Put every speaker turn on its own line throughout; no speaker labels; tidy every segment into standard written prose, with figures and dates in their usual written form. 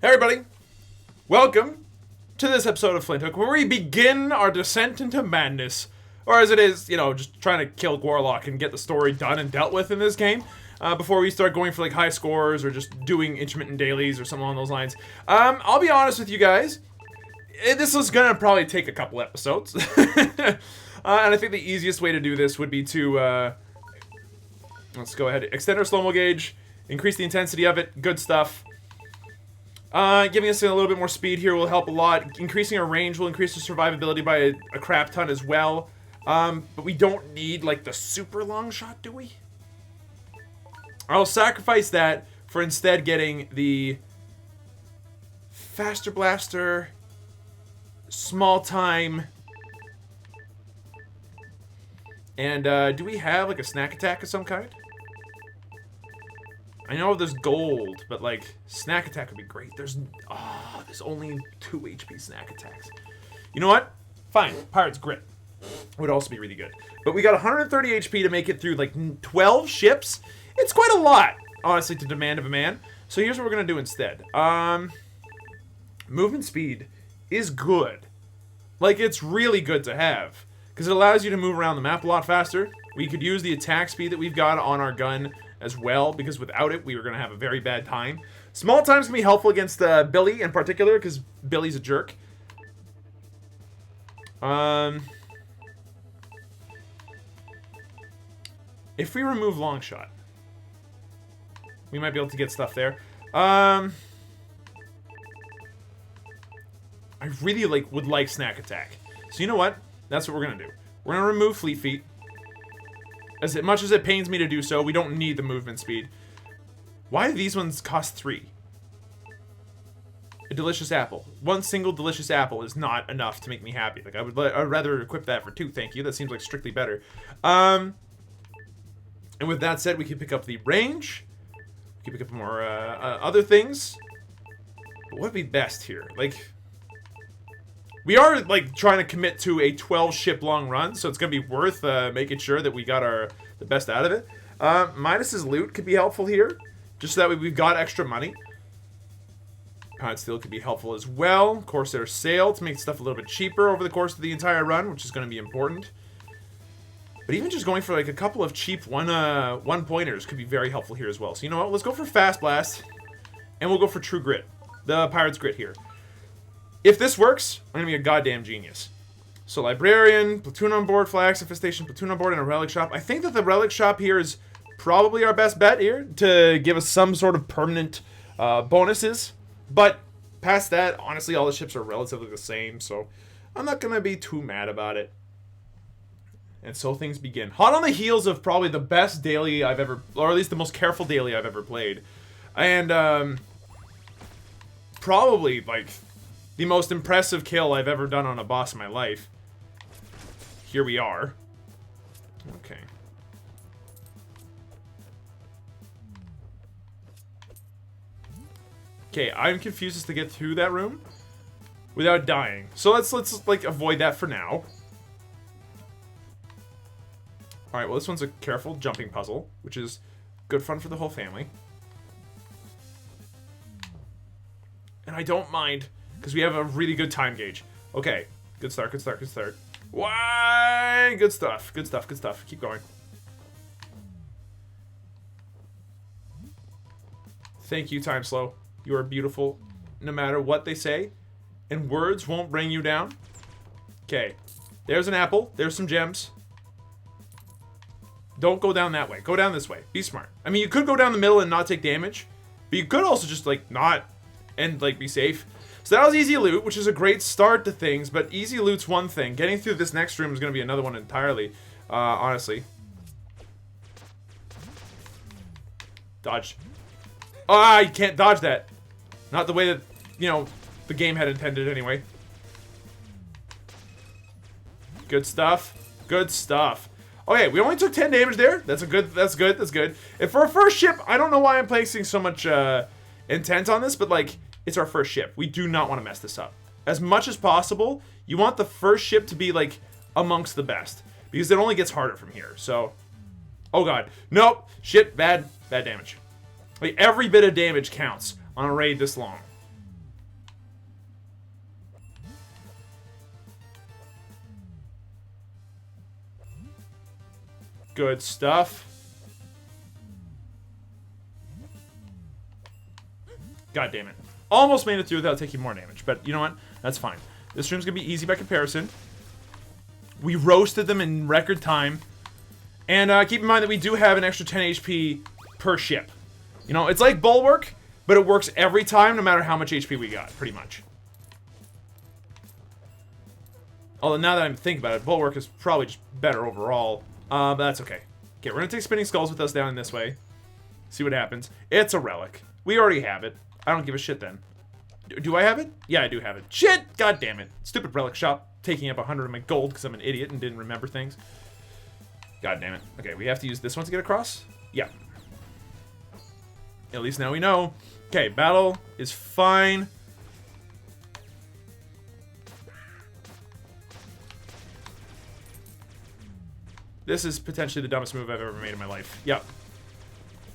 Hey everybody, welcome to this episode of Flinthook, where we begin our descent into madness. Or as it is, just trying to kill Gwarlock and get the story done and dealt with in this game. Before we start going for like high scores or just doing intermittent dailies or something along those lines. I'll be honest with you guys, this is gonna probably take a couple episodes. And I think the easiest way to do this would be to, let's go ahead, extend our slow-mo gauge, increase the intensity of it, good stuff. Giving us a little bit more speed here will help a lot. Increasing our range will increase the survivability by a crap ton as well. But we don't need, like, the super long shot, do we? I'll sacrifice that for instead getting the faster blaster, small time, and, do we have, like, a snack attack of some kind? I know there's gold, but like, snack attack would be great. There's only 2 HP snack attacks. You know what? Fine, Pirate's Grit would also be really good. But we got 130 HP to make it through like 12 ships. It's quite a lot, honestly, to demand of a man. So here's what we're gonna do instead. Movement speed is good. Like, it's really good to have, because it allows you to move around the map a lot faster. We could use the attack speed that we've got on our gun as well, because without it, we were going to have a very bad time. Small times can be helpful against Billy in particular, because Billy's a jerk. If we remove long shot, we might be able to get stuff there. I really would like snack attack. So you know what? That's what we're going to do. We're going to remove fleet feet. As much as it pains me to do so, we don't need the movement speed. Why do these ones cost 3? A delicious apple. One single delicious apple is not enough to make me happy. Like, I'd rather equip that for 2, thank you. That seems like strictly better. And with that said, we can pick up the range. We can pick up more other things. But what would be best here? Like, we are, like, trying to commit to a 12-ship long run, so it's going to be worth making sure that we got the best out of it. Midas's loot could be helpful here, just so that way we've got extra money. Pirate Steel could be helpful as well. Corsair Sail to make stuff a little bit cheaper over the course of the entire run, which is going to be important. But even just going for, like, a couple of cheap one-pointers could be very helpful here as well. So, you know what? Let's go for Fast Blast, and we'll go for True Grit, the Pirate's Grit here. If this works, I'm going to be a goddamn genius. So, Librarian, Platoon on board, Flax Infestation, Platoon on board, and a Relic Shop. I think that the Relic Shop here is probably our best bet here to give us some sort of permanent bonuses. But past that, honestly, all the ships are relatively the same, so I'm not going to be too mad about it. And so things begin. Hot on the heels of probably the best daily I've ever, or at least the most careful daily I've ever played. And probably, like, the most impressive kill I've ever done on a boss in my life. Here we are. Okay. Okay, I'm confused as to get through that room without dying. So let's like avoid that for now. Alright, well, this one's a careful jumping puzzle, which is good fun for the whole family. And I don't mind, because we have a really good time gauge. Okay. Good start, good start, good start. Why? Good stuff, good stuff, good stuff. Keep going. Thank you, Time Slow. You are beautiful, no matter what they say. And words won't bring you down. Okay. There's an apple. There's some gems. Don't go down that way. Go down this way. Be smart. I mean, you could go down the middle and not take damage. But you could also just, like, not and, like, be safe. So that was easy loot, which is a great start to things, but easy loot's one thing. Getting through this next room is going to be another one entirely, honestly. Dodge. Ah, you can't dodge that. Not the way that, the game had intended anyway. Good stuff. Good stuff. Okay, we only took 10 damage there. That's good. And for a first ship, I don't know why I'm placing so much intent on this, but, like, it's our first ship. We do not want to mess this up. As much as possible, you want the first ship to be, like, amongst the best. Because it only gets harder from here, so... Oh, God. Nope. Shit. Bad damage. Like, every bit of damage counts on a raid this long. Good stuff. God damn it. Almost made it through without taking more damage, but you know what? That's fine. This room's gonna be easy by comparison. We roasted them in record time. And keep in mind that we do have an extra 10 HP per ship. You know, it's like Bulwark, but it works every time no matter how much HP we got, pretty much. Although now that I'm thinking about it, Bulwark is probably just better overall. But that's okay. Okay, we're gonna take Spinning Skulls with us down this way. See what happens. It's a relic. We already have it. I don't give a shit then. Do I have it? Yeah, I do have it. Shit! God damn it. Stupid relic shop. Taking up 100 of my gold because I'm an idiot and didn't remember things. God damn it. Okay, we have to use this one to get across? Yeah. At least now we know. Okay, battle is fine. This is potentially the dumbest move I've ever made in my life. Yep.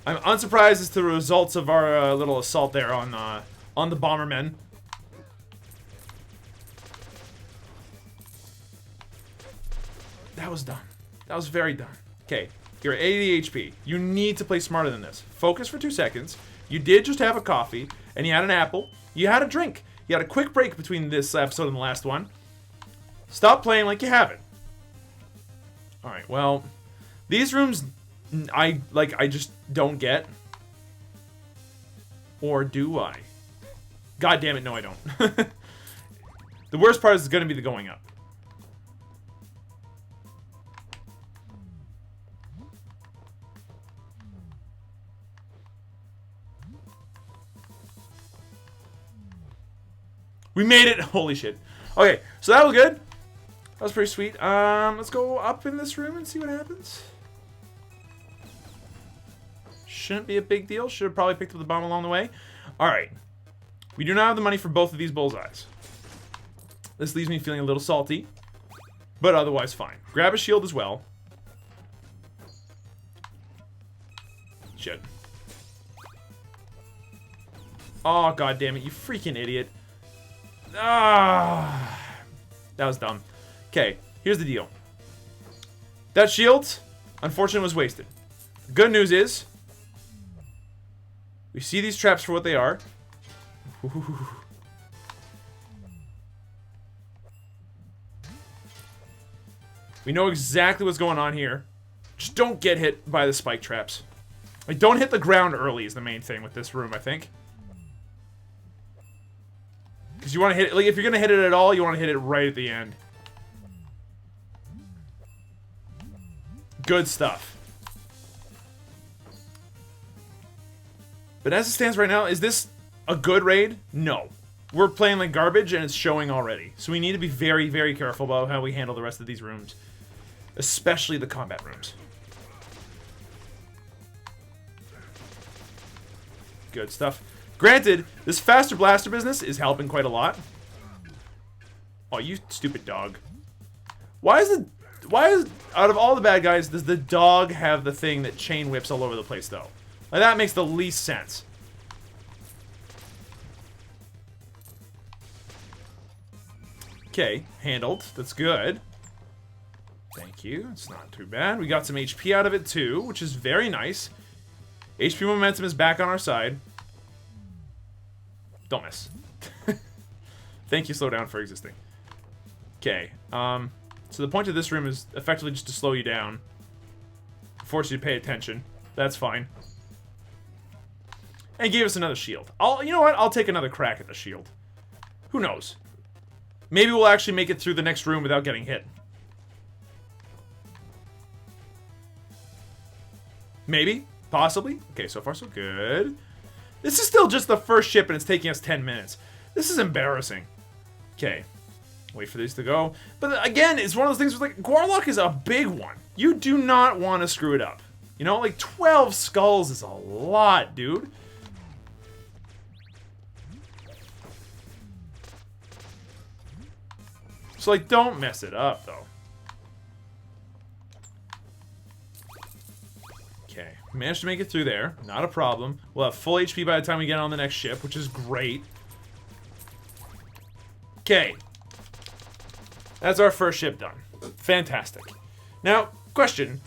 I'm unsurprised as to the results of our little assault there on the Bombermen. That was done. That was very done. Okay, you're at 80 HP. You need to play smarter than this. Focus for 2 seconds. You did just have a coffee, and you had an apple. You had a drink. You had a quick break between this episode and the last one. Stop playing like you haven't. Alright, well, these rooms, I just don't get. Or do I? God damn it, no I don't. The worst part is going to be the going up. We made it! Holy shit. Okay, so that was good. That was pretty sweet. Let's go up in this room and see what happens. Shouldn't be a big deal. Should have probably picked up the bomb along the way. Alright. We do not have the money for both of these bullseyes. This leaves me feeling a little salty. But otherwise fine. Grab a shield as well. Shit. Oh, god damn it. You freaking idiot. Ah, that was dumb. Okay, here's the deal. That shield, unfortunately, was wasted. Good news is, we see these traps for what they are. Ooh. We know exactly what's going on here. Just don't get hit by the spike traps. Like, don't hit the ground early is the main thing with this room, I think. Because you want to hit it, like, if you're going to hit it at all, you want to hit it right at the end. Good stuff. But as it stands right now, is this a good raid? No. We're playing like garbage and it's showing already. So we need to be very, very careful about how we handle the rest of these rooms. Especially the combat rooms. Good stuff. Granted, this faster blaster business is helping quite a lot. Oh, you stupid dog. Why is out of all the bad guys, does the dog have the thing that chain whips all over the place, though? Like, that makes the least sense. Okay, handled. That's good. Thank you. It's not too bad. We got some HP out of it, too, which is very nice. HP momentum is back on our side. Don't miss. Thank you, slow down, for existing. Okay, so the point of this room is effectively just to slow you down. Force you to pay attention. That's fine. And gave us another shield. You know what? I'll take another crack at the shield. Who knows? Maybe we'll actually make it through the next room without getting hit. Maybe. Possibly. Okay, so far so good. This is still just the first ship and it's taking us 10 minutes. This is embarrassing. Okay. Wait for these to go. But again, it's one of those things where, like, Gwarlock is a big one. You do not want to screw it up. You know, like 12 skulls is a lot, dude. So, like, don't mess it up, though. Okay, managed to make it through there. Not a problem. We'll have full HP by the time we get on the next ship, which is great. Okay. That's our first ship done. Fantastic. Now, question.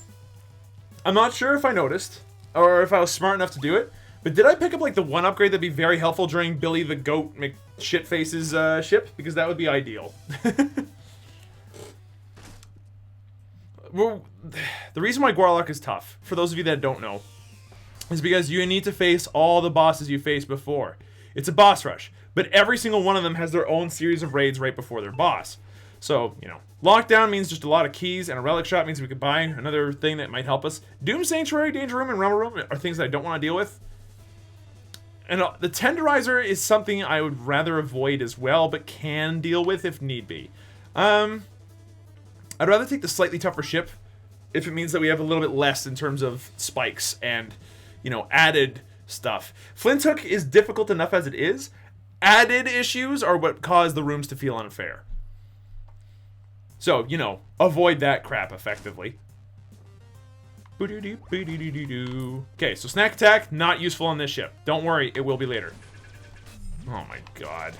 I'm not sure if I noticed, or if I was smart enough to do it, but did I pick up, like, the one upgrade that'd be very helpful during Billy the Goat McShitface's ship? Because that would be ideal. Well, the reason why Gwarlock is tough, for those of you that don't know, is because you need to face all the bosses you faced before. It's a boss rush, but every single one of them has their own series of raids right before their boss. So, you know, lockdown means just a lot of keys, and a relic shop means we could buy another thing that might help us. Doom Sanctuary, Danger Room, and Rumble Room are things that I don't want to deal with. And the Tenderizer is something I would rather avoid as well, but can deal with if need be. I'd rather take the slightly tougher ship if it means that we have a little bit less in terms of spikes and, you know, added stuff. Flinthook is difficult enough as it is. Added issues are what cause the rooms to feel unfair. So, you know, avoid that crap effectively. Okay, so snack attack, not useful on this ship. Don't worry, it will be later. Oh my god.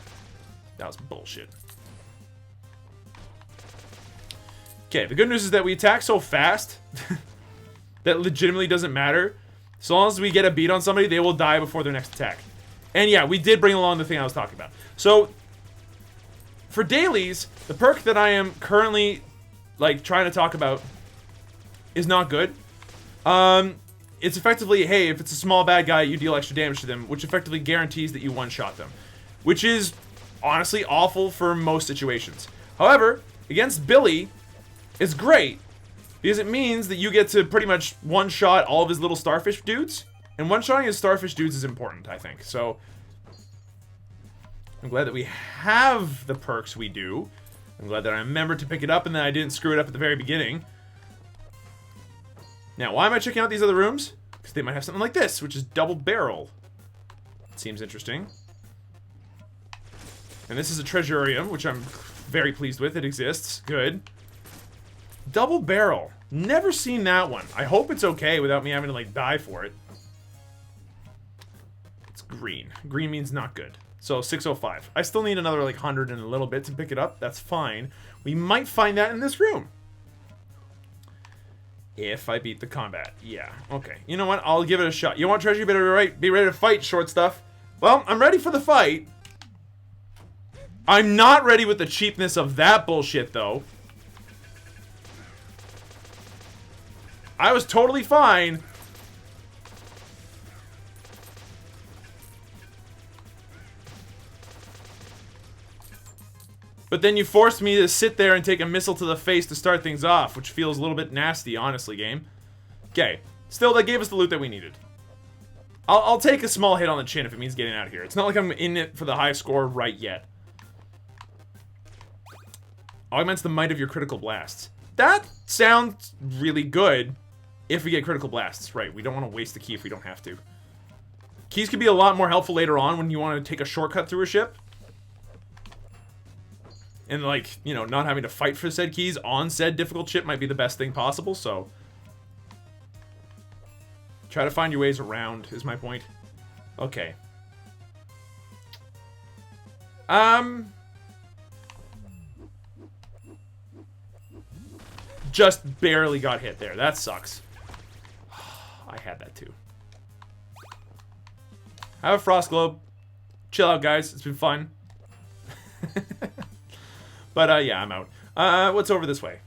That was bullshit. Okay, the good news is that we attack so fast that legitimately doesn't matter. So long as we get a beat on somebody, they will die before their next attack. And yeah, we did bring along the thing I was talking about. So, for dailies, the perk that I am currently, like, trying to talk about is not good. It's effectively, hey, if it's a small bad guy, you deal extra damage to them, which effectively guarantees that you one-shot them. Which is, honestly, awful for most situations. However, against Billy, it's great, because it means that you get to pretty much one-shot all of his little starfish dudes. And one-shotting his starfish dudes is important, I think. So, I'm glad that we have the perks we do. I'm glad that I remembered to pick it up and that I didn't screw it up at the very beginning. Now, why am I checking out these other rooms? Because they might have something like this, which is double barrel. Seems interesting. And this is a treasurium, which I'm very pleased with. It exists. Good. Double barrel. Never seen that one. I hope it's okay without me having to, like, die for it. It's green. Green means not good. So, 605. I still need another, like, 100 and a little bit to pick it up. That's fine. We might find that in this room. If I beat the combat. Yeah, okay. You know what? I'll give it a shot. You want treasure? You better be ready to fight, short stuff. Well, I'm ready for the fight. I'm not ready with the cheapness of that bullshit, though. I was totally fine. But then you forced me to sit there and take a missile to the face to start things off, which feels a little bit nasty, honestly, game. Okay. Still, that gave us the loot that we needed. I'll take a small hit on the chin if it means getting out of here. It's not like I'm in it for the high score right yet. Augments the might of your critical blasts. That sounds really good if we get critical blasts. Right, we don't want to waste the key if we don't have to. Keys could be a lot more helpful later on when you want to take a shortcut through a ship. And, like, you know, not having to fight for said keys on said difficult ship might be the best thing possible, so... Try to find your ways around, is my point. Okay. Just barely got hit there. That sucks. I had that too. Have a frost globe. Chill out, guys. It's been fun. But, yeah, I'm out. What's over this way?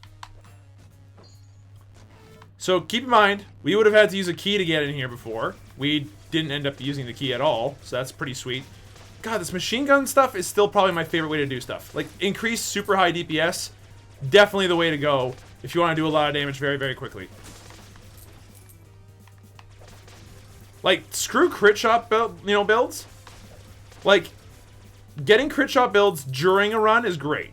So, keep in mind, we would have had to use a key to get in here before. We didn't end up using the key at all, so that's pretty sweet. God, this machine gun stuff is still probably my favorite way to do stuff. Like, increase super high DPS, definitely the way to go if you want to do a lot of damage very, very quickly. Like, screw crit shot builds. Like, getting crit shot builds during a run is great.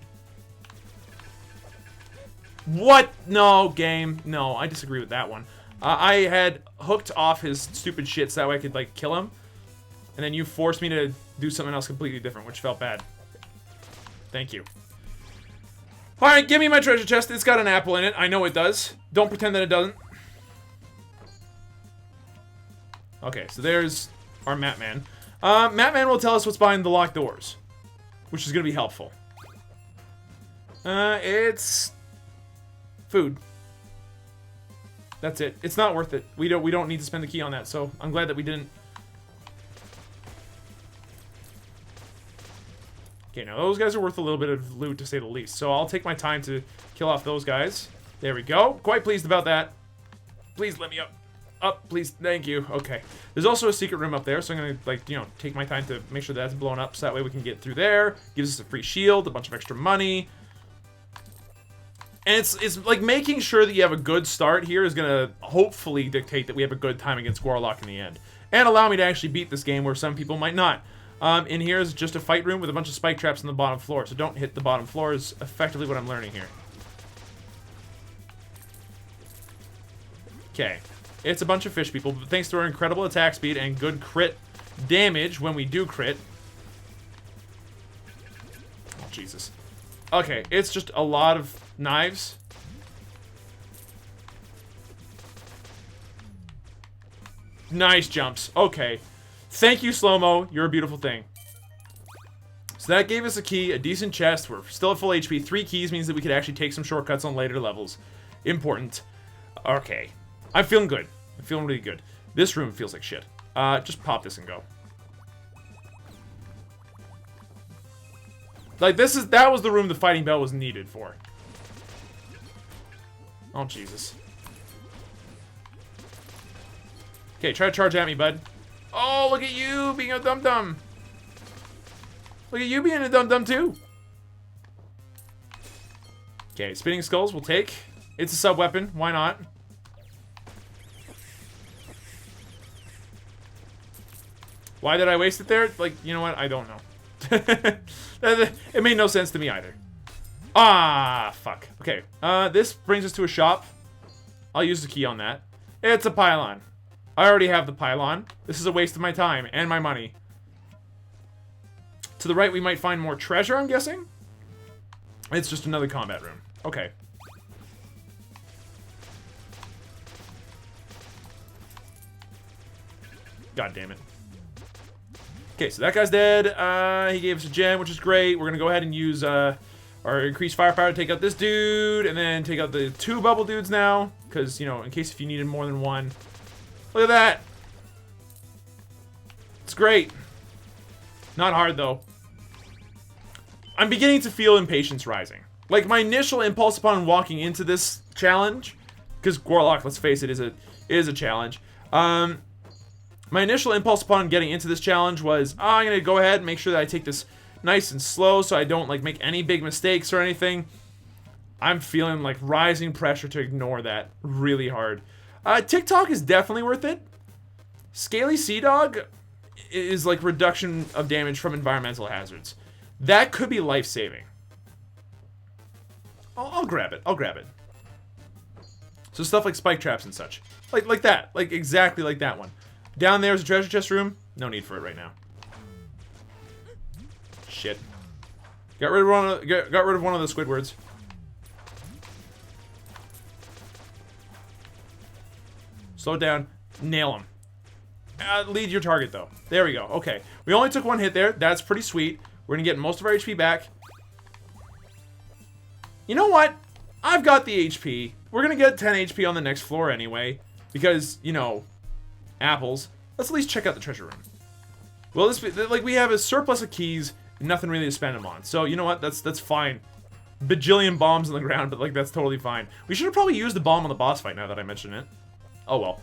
What? No, game. No, I disagree with that one. I had hooked off his stupid shit so that way I could, like, kill him. And then you forced me to do something else completely different, which felt bad. Thank you. Alright, give me my treasure chest. It's got an apple in it. I know it does. Don't pretend that it doesn't. Okay, so there's our Map Man. Map Man will tell us what's behind the locked doors, which is going to be helpful. It's... food. That's it. It's not worth it. We don't need to spend the key on that, so I'm glad that we didn't. Okay, now those guys are worth a little bit of loot, to say the least. So I'll take my time to kill off those guys. There we go. Quite pleased about that. Please let me up. Up, please. Thank you. Okay. There's also a secret room up there, so I'm going to, like, you know, take my time to make sure that's blown up, so that way we can get through there. Gives us a free shield, a bunch of extra money. And it's like making sure that you have a good start here is going to hopefully dictate that we have a good time against Gwarlock in the end. And allow me to actually beat this game where some people might not. In here is just a fight room with a bunch of spike traps on the bottom floor, so don't hit the bottom floor is effectively what I'm learning here. Okay. It's a bunch of fish people, but thanks to our incredible attack speed and good crit damage when we do crit. Oh, Jesus. Okay, it's just a lot of knives. Nice jumps. Okay. Thank you, Slow-Mo. You're a beautiful thing. So that gave us a key, a decent chest. We're still at full HP. 3 keys means that we could actually take some shortcuts on later levels. Important. Okay. I'm feeling good. I'm feeling really good. This room feels like shit. Just pop this and go. Like, that was the room the fighting bell was needed for. Oh, Jesus. Okay, try to charge at me, bud. Oh, look at you being a dum-dum. Look at you being a dum-dum, too. Okay, spinning skulls we'll take. It's a sub-weapon. Why not? Why did I waste it there? Like, you know what? I don't know. It made no sense to me either. Ah, fuck. Okay, this brings us to a shop. I'll use the key on that. It's a pylon. I already have the pylon. This is a waste of my time and my money. To the right, we might find more treasure, I'm guessing? It's just another combat room. Okay. God damn it. Okay, so that guy's dead. He gave us a gem, which is great. We're gonna go ahead and use our increased firepower to take out this dude, and then take out the 2 bubble dudes now, because, you know, in case if you needed more than one. Look at that. It's great. Not hard, though. I'm beginning to feel impatience rising. Like, my initial impulse upon walking into this challenge, because Gwarlock, let's face it, is a challenge. My initial impulse upon getting into this challenge was, oh, I'm going to go ahead and make sure that I take this nice and slow so I don't, like, make any big mistakes or anything. I'm feeling, like, rising pressure to ignore that really hard. TikTok is definitely worth it. Scaly Sea Dog is, like, reduction of damage from environmental hazards. That could be life-saving. I'll grab it. I'll grab it. So stuff like spike traps and such. Like that. Like, exactly like that one. Down there is a treasure chest room. No need for it right now. Shit. Got rid of one of the Squidwards. Slow down. Nail him. Lead your target, though. There we go. Okay. We only took 1 hit there. That's pretty sweet. We're going to get most of our HP back. You know what? I've got the HP. We're going to get 10 HP on the next floor anyway. Because, you know, apples. Let's at least check out the treasure room. Well, this, like, we have a surplus of keys. Nothing really to spend them on. So, you know what? That's fine. Bajillion bombs on the ground, but, like, that's totally fine. We should have probably used the bomb on the boss fight now that I mention it. Oh, well.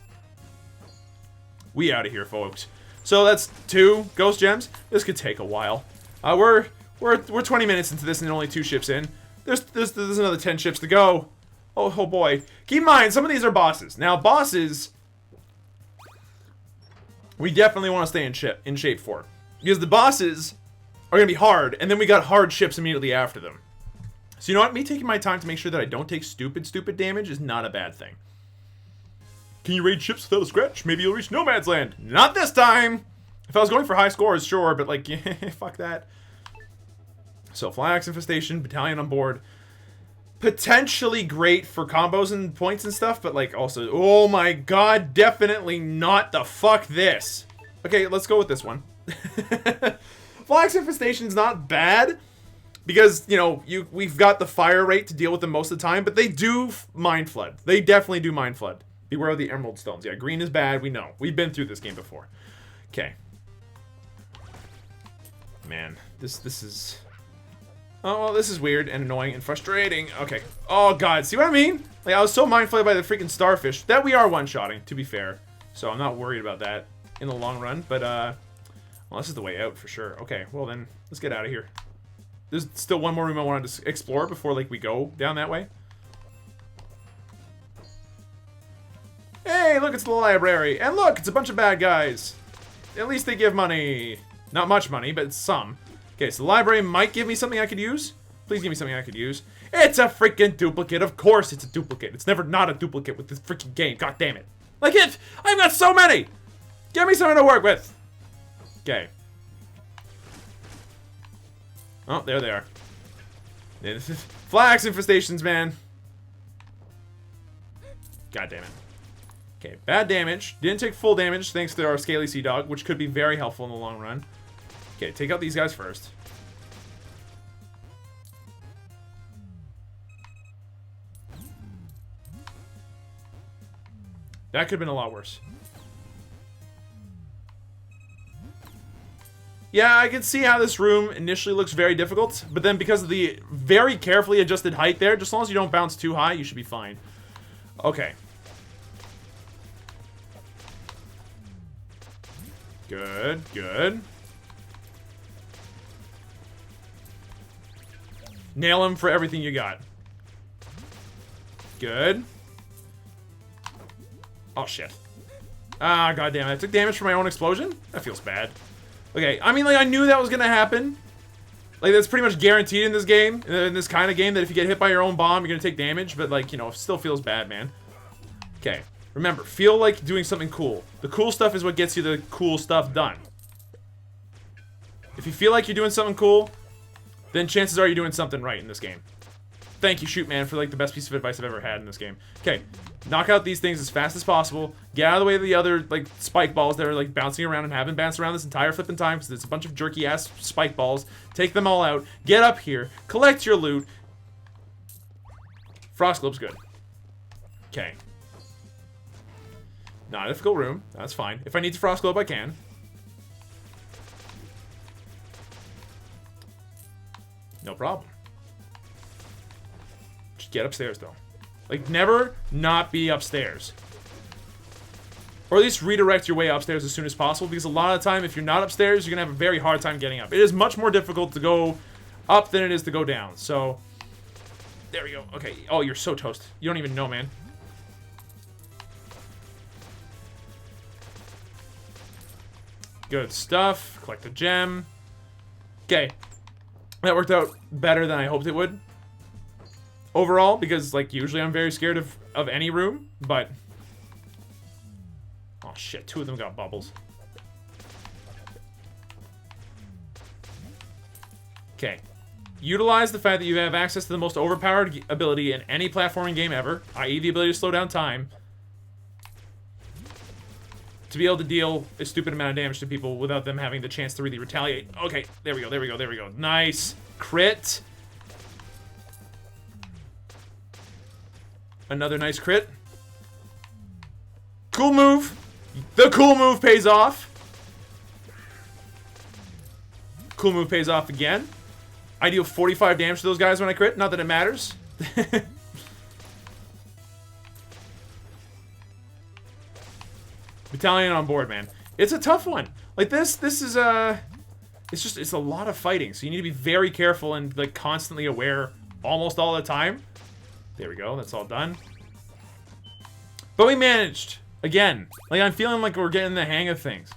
We out of here, folks. So that's 2 ghost gems. This could take a while. We're 20 minutes into this and only 2 ships in. There's another 10 ships to go. Oh boy. Keep in mind, some of these are bosses. Now, bosses, we definitely want to stay in shape for. Because the bosses are going to be hard, and then we got hard ships immediately after them. So you know what? Me taking my time to make sure that I don't take stupid damage is not a bad thing. Can you raid ships without a scratch? Maybe you'll reach No Man's Land. Not this time! If I was going for high scores, sure, but like, fuck that. So, Fly Axe Infestation, Battalion on board. Potentially great for combos and points and stuff, but like also, oh my god, definitely not the fuck this. Okay, let's go with this one. Fly Axe Infestation's not bad, because, you know, we've got the fire rate to deal with them most of the time, but they do Mind Flood. They definitely do Mind Flood. Beware of the emerald stones. Yeah, green is bad. We know. We've been through this game before. Okay. Man, this is... Oh, well, this is weird and annoying and frustrating. Okay. Oh, God. See what I mean? Like, I was so mind-flayed by the freaking starfish that we are one-shotting, to be fair. So I'm not worried about that in the long run. But, well, this is the way out for sure. Okay, well then, let's get out of here. There's still one more room I wanted to explore before, like, we go down that way. Hey, look, it's the library. And look, it's a bunch of bad guys. At least they give money. Not much money, but some. Okay, so the library might give me something I could use. Please give me something I could use. It's a freaking duplicate. Of course it's a duplicate. It's never not a duplicate with this freaking game. God damn it. Like it! I've got so many! Give me something to work with. Okay. Oh, there they are. Flax infestations, man. God damn it. Okay, bad damage. Didn't take full damage thanks to our scaly sea dog, which could be very helpful in the long run. Okay, take out these guys first. That could have been a lot worse. Yeah, I can see how this room initially looks very difficult, but then because of the very carefully adjusted height there, just as long as you don't bounce too high, you should be fine. Okay. Good, good. Nail him for everything you got. Good. Oh, shit. Ah, goddamn it. I took damage from my own explosion? That feels bad. Okay, I mean, like, I knew that was gonna happen. Like, that's pretty much guaranteed in this game. In this kind of game, that if you get hit by your own bomb, you're gonna take damage. But, like, you know, it still feels bad, man. Okay. Remember, feel like doing something cool. The cool stuff is what gets you the cool stuff done. If you feel like you're doing something cool, then chances are you're doing something right in this game. Thank you, Shoot Man, for, like, the best piece of advice I've ever had in this game. Okay, knock out these things as fast as possible. Get out of the way of the other, like, spike balls that are, like, bouncing around and haven't bounced around this entire flipping time because it's a bunch of jerky-ass spike balls. Take them all out. Get up here. Collect your loot. Frost Globe's good. Okay. Not a difficult room. That's fine. If I need to Frost Globe, I can. No problem. Just get upstairs, though. Like, never not be upstairs. Or at least redirect your way upstairs as soon as possible, because a lot of the time, if you're not upstairs, you're going to have a very hard time getting up. It is much more difficult to go up than it is to go down. So, there we go. Okay. Oh, you're so toast. You don't even know, man. Good stuff. Collect a gem. Okay. That worked out better than I hoped it would. Overall, because, like, usually I'm very scared of any room, but... Oh, shit. Two of them got bubbles. Okay. Utilize the fact that you have access to the most overpowered ability in any platforming game ever, i.e. the ability to slow down time, to be able to deal a stupid amount of damage to people without them having the chance to really retaliate. Okay, there we go, there we go, there we go. Nice. Crit. Another nice crit. Cool move. The cool move pays off. Cool move pays off again. I deal 45 damage to those guys when I crit. Not that it matters. Battalion on board, man. It's a tough one. Like, this is, it's a lot of fighting. So you need to be very careful and, like, constantly aware almost all the time. There we go. That's all done. But we managed. Again. Like, I'm feeling like we're getting the hang of things.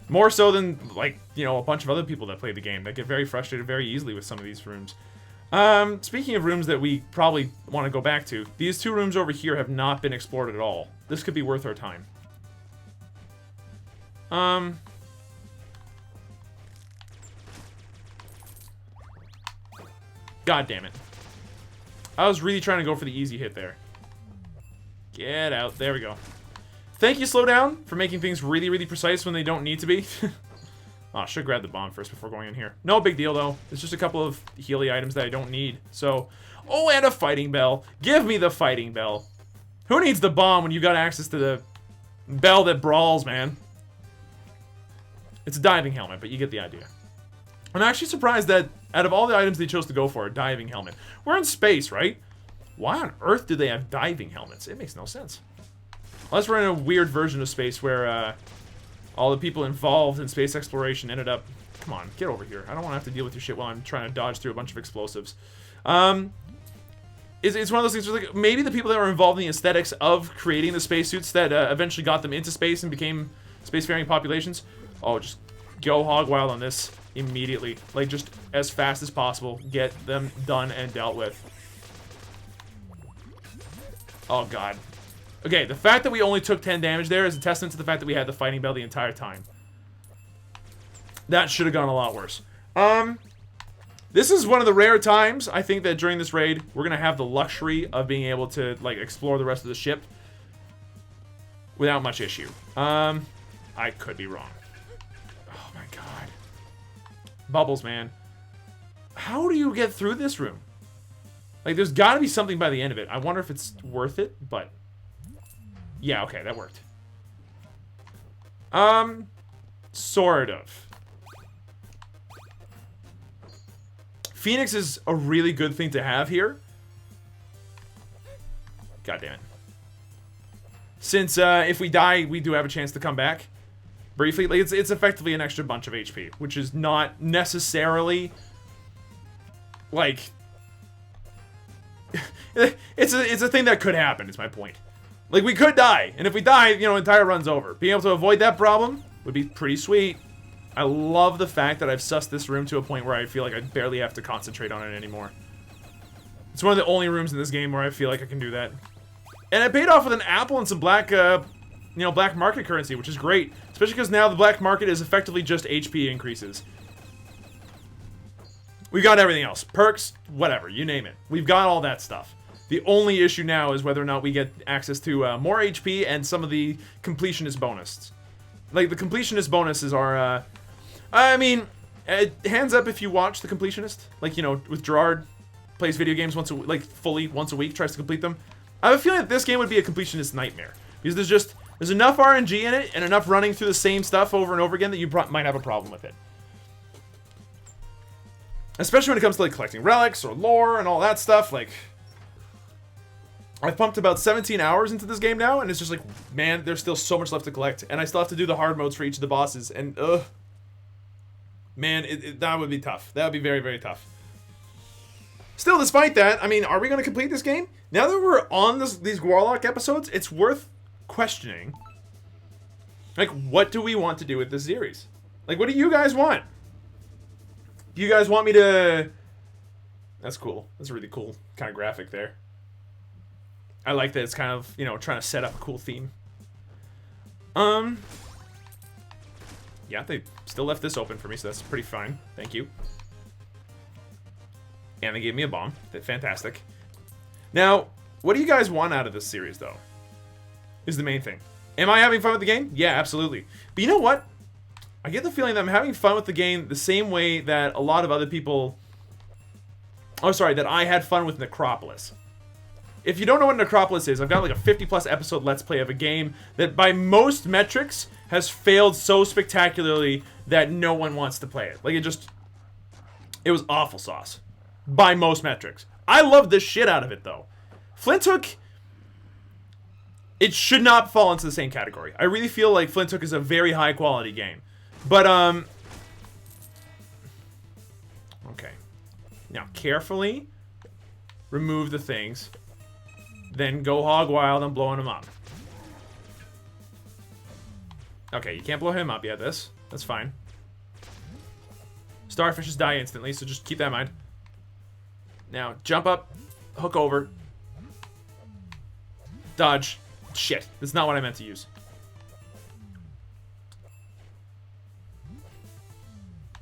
More so than, like, you know, a bunch of other people that play the game that get very frustrated very easily with some of these rooms. Speaking of rooms that we probably want to go back to, these two rooms over here have not been explored at all. This could be worth our time. God damn it. I was really trying to go for the easy hit there. Get out. There we go. Thank you, Slowdown, for making things really, really precise when they don't need to be. Oh, I should grab the bomb first before going in here. No big deal, though. It's just a couple of Healy items that I don't need. So, oh, and a fighting bell. Give me the fighting bell. Who needs the bomb when you got access to the bell that brawls, man? It's a diving helmet, but you get the idea. I'm actually surprised that out of all the items they chose to go for, a diving helmet. We're in space, right? Why on earth do they have diving helmets? It makes no sense. Unless we're in a weird version of space where all the people involved in space exploration ended up... Come on, get over here. I don't want to have to deal with your shit while I'm trying to dodge through a bunch of explosives. It's one of those things where, like, maybe the people that were involved in the aesthetics of creating the spacesuits that eventually got them into space and became spacefaring populations. Oh, just go hog wild on this immediately. Like, just as fast as possible. Get them done and dealt with. Oh, God. Okay, the fact that we only took 10 damage there is a testament to the fact that we had the fighting bell the entire time. That should have gone a lot worse. This is one of the rare times, I think, that during this raid, we're going to have the luxury of being able to, like, explore the rest of the ship without much issue. I could be wrong. Oh, my God. Bubbles, man. How do you get through this room? Like, there's got to be something by the end of it. I wonder if it's worth it, but... Yeah, okay, that worked. Sort of. Phoenix is a really good thing to have here. God damn it. Since if we die, we do have a chance to come back briefly. Like, it's effectively an extra bunch of HP, which is not necessarily like it's a thing that could happen. Is my point. Like, we could die, and if we die, you know, entire run's over. Being able to avoid that problem would be pretty sweet. I love the fact that I've sussed this room to a point where I feel like I barely have to concentrate on it anymore. It's one of the only rooms in this game where I feel like I can do that. And I paid off with an apple and some black, black market currency, which is great. Especially because now the black market is effectively just HP increases. We got everything else. Perks, whatever, you name it. We've got all that stuff. The only issue now is whether or not we get access to more HP and some of the completionist bonus. Like, the completionist bonuses are, I mean, hands up if you watch The Completionist. Like, you know, with Gerard, plays video games once a week, tries to complete them. I have a feeling that this game would be a completionist nightmare. Because there's enough RNG in it, and enough running through the same stuff over and over again that you might have a problem with it. Especially when it comes to, like, collecting relics or lore and all that stuff, like... I've pumped about 17 hours into this game now, and it's just like, man, there's still so much left to collect. And I still have to do the hard modes for each of the bosses, and, man, that would be tough. That would be very, very tough. Still, despite that, I mean, are we going to complete this game? Now that we're on these Gwarlock episodes, it's worth questioning. Like, what do we want to do with this series? Like, what do you guys want? Do you guys want me to... That's cool. That's a really cool kind of graphic there. I like that it's kind of, you know, trying to set up a cool theme. Yeah, they still left this open for me, so that's pretty fine. Thank you. And they gave me a bomb. Fantastic. Now, what do you guys want out of this series, though? Is the main thing. Am I having fun with the game? Yeah, absolutely. But you know what? I get the feeling that I'm having fun with the game the same way that a lot of other people... Oh, sorry, that I had fun with Necropolis. If you don't know what Necropolis is, I've got like a 50-plus episode Let's Play of a game that by most metrics has failed so spectacularly that no one wants to play it. Like, it was awful sauce. By most metrics. I love the shit out of it, though. Flinthook, it should not fall into the same category. I really feel like Flinthook is a very high-quality game. But, okay. Now, carefully remove the things. Then go hog wild on blowing him up. Okay, you can't blow him up yet, That's fine. Starfishes die instantly, so just keep that in mind. Now, jump up, hook over. Dodge. Shit, that's not what I meant to use.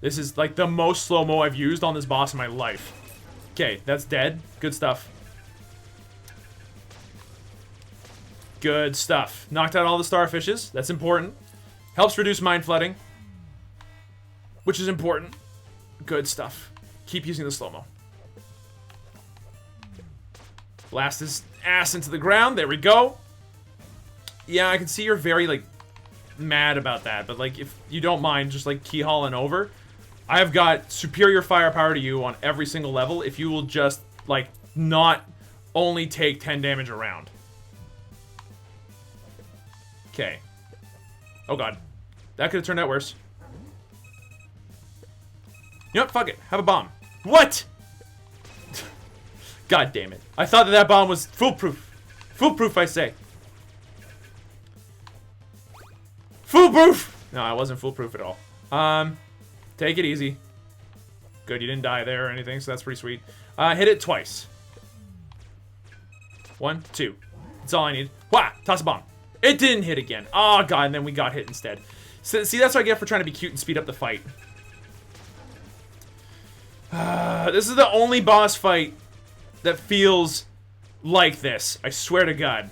This is like the most slow-mo I've used on this boss in my life. Okay, that's dead. Good stuff. Good stuff. Knocked out all the starfishes. That's important. Helps reduce mind flooding. Which is important. Good stuff. Keep using the slow-mo. Blast his ass into the ground. There we go. Yeah, I can see you're very, like, mad about that. But, like, if you don't mind just, like, key hauling over, I've got superior firepower to you on every single level if you will just, like, not only take 10 damage a round. Okay. Oh, God. That could have turned out worse. You know what? Fuck it. Have a bomb. What? God damn it. I thought that that bomb was foolproof. Foolproof, I say. Foolproof! No, I wasn't foolproof at all. Take it easy. Good, you didn't die there or anything, so that's pretty sweet. Hit it twice. 1, 2. That's all I need. Wah! Toss a bomb. It didn't hit again. Oh, God, and then we got hit instead. So, see, that's what I get for trying to be cute and speed up the fight. This is the only boss fight that feels like this. I swear to God.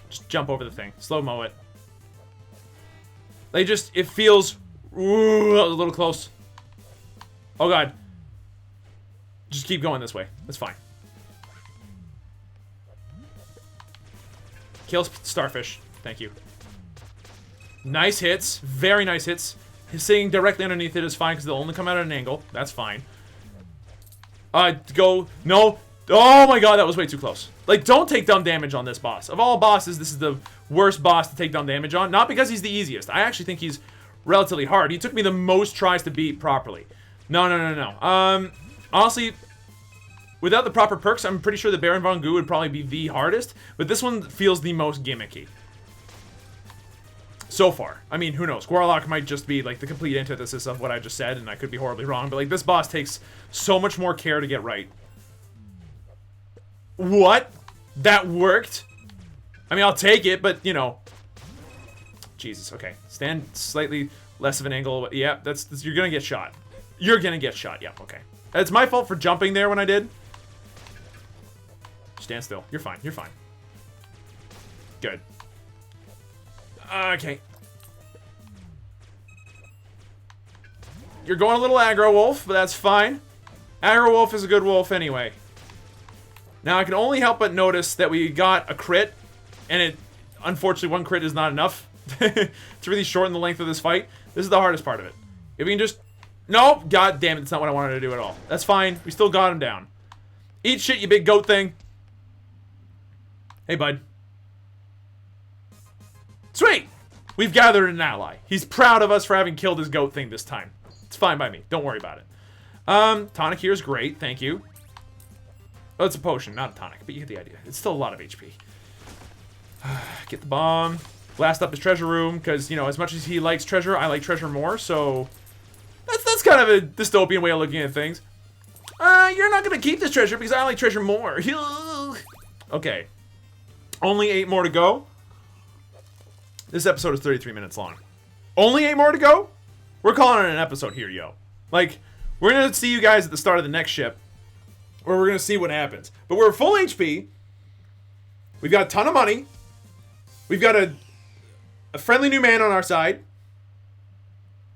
Just jump over the thing. Slow-mo it. They just, it feels, ooh, that was a little close. Oh, God. Just keep going this way. That's fine. Kill starfish. Thank you. Nice hits. Very nice hits. Sitting directly underneath it is fine because they'll only come out at an angle. That's fine. Go. No. Oh my God, that was way too close. Like, don't take down damage on this boss. Of all bosses, this is the worst boss to take down damage on. Not because he's the easiest. I actually think he's relatively hard. He took me the most tries to beat properly. No, no, no, no. Honestly, without the proper perks, I'm pretty sure the Baron Von Goo would probably be the hardest. But this one feels the most gimmicky. So far. I mean, who knows? Gwarlock might just be, like, the complete antithesis of what I just said, and I could be horribly wrong. But, like, this boss takes so much more care to get right. What? That worked? I mean, I'll take it, but, you know. Jesus, okay. Stand slightly less of an angle. Yeah, that's you're gonna get shot. You're gonna get shot, yeah, okay. It's my fault for jumping there when I did. Stand still. You're fine, you're fine. Good. Okay. You're going a little aggro, Wolf, but that's fine. Aggro Wolf is a good wolf anyway. Now, I can only help but notice that we got a crit, and it, unfortunately, one crit is not enough to really shorten the length of this fight. This is the hardest part of it. If we can just... No! God damn it, that's not what I wanted to do at all. That's fine. We still got him down. Eat shit, you big goat thing. Hey, bud. Sweet! We've gathered an ally. He's proud of us for having killed his goat thing this time. It's fine by me. Don't worry about it. Tonic here is great. Thank you. Oh, it's a potion, not a tonic, but you get the idea. It's still a lot of HP. Get the bomb. Blast up his treasure room, because, you know, as much as he likes treasure, I like treasure more, so... That's kind of a dystopian way of looking at things. You're not going to keep this treasure because I like treasure more. Okay. Only 8 more to go. This episode is 33 minutes long. Only 8 more to go? We're calling it an episode here, yo. Like, we're going to see you guys at the start of the next ship, where we're going to see what happens. But we're full HP. We've got a ton of money. We've got a friendly new man on our side.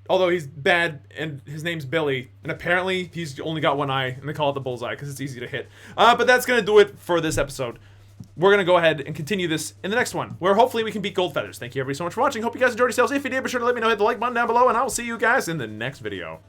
Although he's bad, and his name's Billy. And apparently, he's only got one eye, and they call it the bullseye, because it's easy to hit. But that's going to do it for this episode. We're going to go ahead and continue this in the next one, where hopefully we can beat Gold Feathers. Thank you everybody so much for watching. Hope you guys enjoyed yourselves. If you did, be sure to let me know. Hit the like button down below, and I will see you guys in the next video.